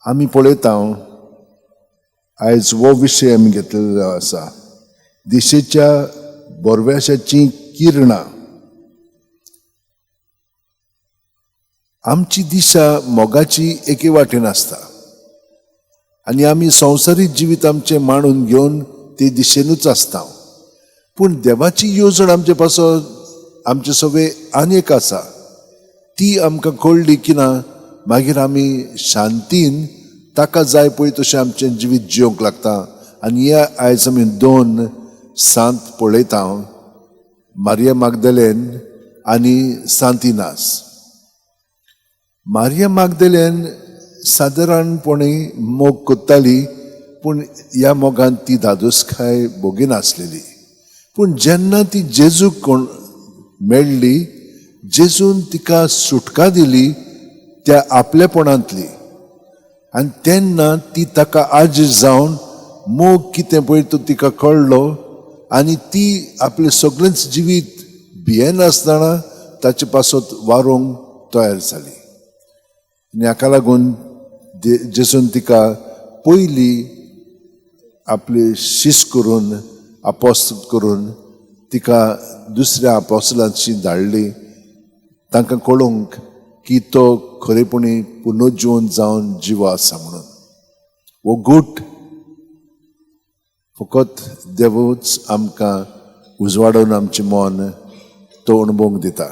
आमी पळयता आयज हो विशय आमी घेतलेलो आसा दिशेच्या बोरव्याशाची किरणां. आमची दिशा मोगाची एके वाटेन आसता आनी आमी संवसारीक जिवीत आमचें मांडून घेवन ते दिशेनूच आसता. पूण देवाची येवजण आमचे पासत आमचे सगळे आनीक आसा. ती आमकां कळ्ळी की ना मागीर आमी शांतीन ताका जाय पळय तशें आमचें जिवीत जिवंक लागता. आनी हे आयज आमी 2 सांत पळयता, मारिया मागदलेन आनी सांत इनास. मारिया मागदलेन सादारणपणी मोग कोत्ताली, पूण ह्या मोगान ती धादोसकाय भोगी नासलेली. पूण जेन्ना ती जेजूक मेळ्ळी, जेजून तिका सुटका दिली त्या आपलेपणांतली, आनी तेन्ना ती ताका आजीर जावन मोग कितें पळय तो तिका कळ्ळो आनी ती आपलें सगळेंच जिवीत भियेनासतना ताचे पासत वारोंक तयार जाली. आनी हाका लागून जेजून तिका पयली आपली शिश्य करून आपोस्तल करून तिका दुसऱ्या आपोस्तलांची धाडली, तांकां कळोवंक की तो खरेपणी पुनर्जीवन जावन जिवो आसा म्हणून. हो गूट फकत देवूच आमकां उजवाडून आमचें मन तो अणभवूंक दिता.